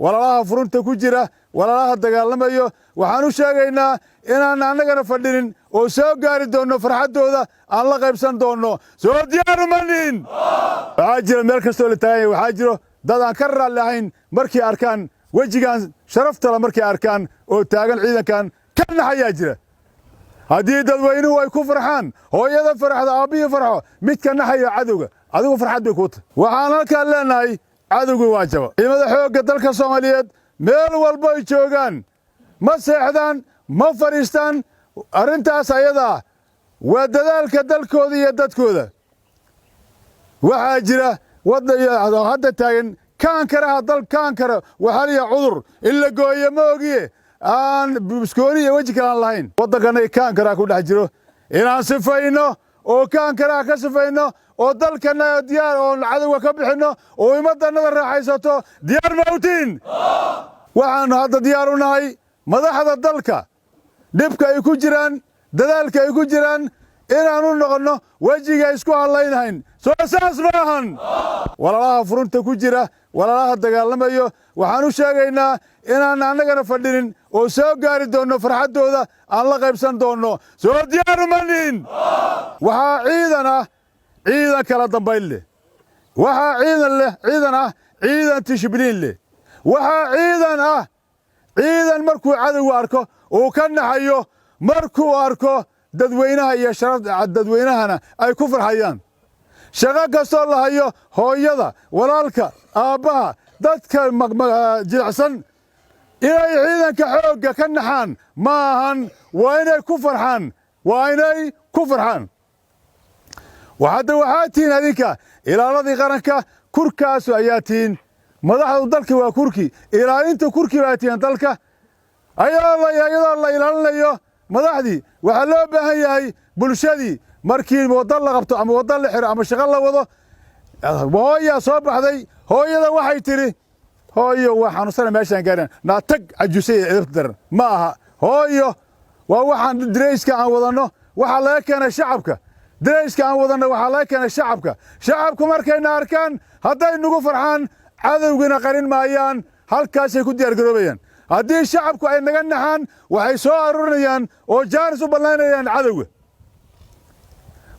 walaalaha furunta ku jira walaalaha dagaalamayo waxaan u sheegaynaa inaan annagana fadhinin oo soo gaari doono farxadooda aan la qaybsan doono soo diyaar manin waxaa jira meel kastoo la taagan yahay waxaa jiro dad aan ka raalli ahayn markii arkaan wejigan sharafta la markii arkaan oo taagan ciidankan ka naxayaa jira haddii dadweynuhu ay ku farxaan hooyada farxda aabbihii farxo midka naxaya cadowga adigu farxad bay kuu tahay waxaan halkaan leenahay cadowgu waa jaba ciidamada xoogga dalka Soomaaliyeed meel walba ay joogaan ma seexdaan ma fariistaan arrintaas ayada waa dadaalka dalkooda iyo dadkooda waxaa jira wadada hadda taagan kaankaraha dal kaankara waxa la cudur in la gooyo ma ogiye aan biskooni iyo waji kale lahayn waddanka kaankara ku dhex jiro inaan sifayno oo kaankara ka sifayno oo dalkana diyaar oo cadawga ka bixino oo imadanada raaxaysato diyaar mawtiin waxaan hadda diyaar u nahay madaxda dalka dibka ay ku jiraan dadaalka ay ku jiraan inaan u noqono wajiga isku halaynayn soo saas maahan walaalaha furunta ku jira walaalaha dagaalamayo waxaan u sheegaynaa inaan annagana fadhinin oo soo gaari doono farxadooda aan la qaybsan doono soo diyaar manin waxa ciidan kala dambayn leh waxa ciidan tishbiliin leh waxa ciidan markuu cadowga arko oo ka naxayo markuu arko dadweynaha iyo sharafta dadweynahana ay ku farxayaan shaqo kastoo la hayo hooyada walaalka aabbaha dadka jilicsan inay ciidanka xoogga ka naxaan ma ahan waa inay ku farxaan waxaa tihiin adinka ilaaladii qaranka kurkaas ayaa tihiin madaxdu dalka waa kurki ilaalinta kurki baa tihiin dalka ayadoo la ilaalinayo madaxdii waxaa loo baahan yahay bulshadii markii waddo la qabto ama waddo la xiro ama shaqo la wado hooyaa soo baxday hooyada waxay tiri hooyo waa xanuunsana meeshaan gaarin naa tag cajusay edabta daran ma aha hooyo waa waxaan direyska aan wadanno waxaa laga keenay shacabka direyska aan wadanno waxaa laga keenay shacabku markayna arkaan hadday nagu farxaan cadowgina qarin maayaan halkaasay ku diyaar garoobayaan haddii shacabku ay naga naxaan waxay soo aruurinayaan oo jaanis u ballaynayaan cadowga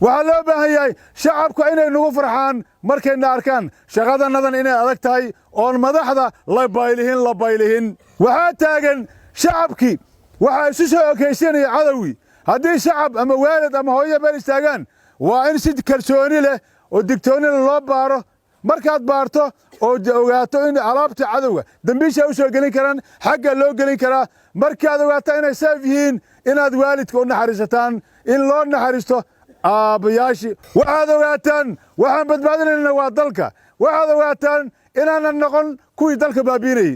waxaa loo baahan yahay shacabku inay nagu farxaan markayna arkaan shaqadanadan inay adag tahay oon madaxda la baylihin waxaa taagan shacabkii waxaa isu soo okaysanaya cadowgii haddii shacab ama waalid ama hooyo meel istaagaan waa in si kalsooni leh oo digtooni leh loo baaro markaad baarto oo ogaato in alaabta cadowga dambiisha u soo gelin karaan xagga loo gelin karaa markaad ogaato inay saaf yihiin inaad waalidka u naxariisataan in loo naxariisto aabbayaashii waxaad ogaataan waxaan badbaadinaynaa waa dalka waxaad ogaataan inaanan noqon kuwii dalka baabiinayay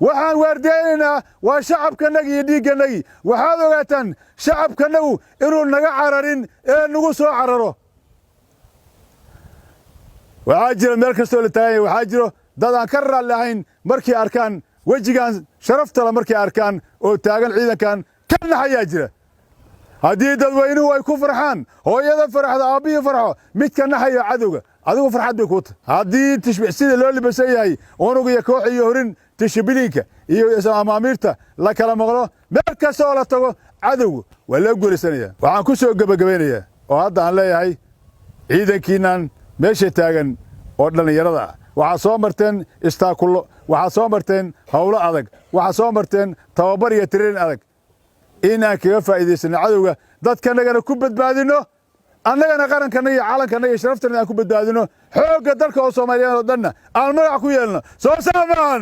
waxaan waardiyaynaynaa waa shacabkanaga iyo dhiigganagii waxaad ogaataan shacabkanagu inuu naga cararin ee nagu soo cararo waxaa jira meel kastoo la taagan yahay waxaa jiro dad aan ka raalli ahayn markii arkaan wejigan sharafta la markii arkaan oo taagan ciidankan ka naxayaa jira haddii dadweynuhu ay ku farxaan hooyada farxda aabbihii farxo midka naxaya cadowga adigu farxad bay kuu tahay haddii sida loo libasan yahay unug iyo koox iyo horin tishbiliinka iyo amaamiirta la kala maqlo meel kasta oo la tago cadowga waa loo guulaysanaya waxaan ku soo gebagabaynayaa oo hadda aan leeyahay ciidankiinan meesha taagan oo dhallinyarada ah waxaa soo marteen istaakullo waxaa soo marteen howlo adag waxaa soo marteen tababar iyo tireen adag inaan kaga faa'iidaysano cadowga dadkanagana ku badbaadino annagana qarankana iyo calankana iyo sharaftana aan ku badbaadino xoogga dalka oo Soomaaliyeed oo dhanna aan magac ku yeelno soo saamaan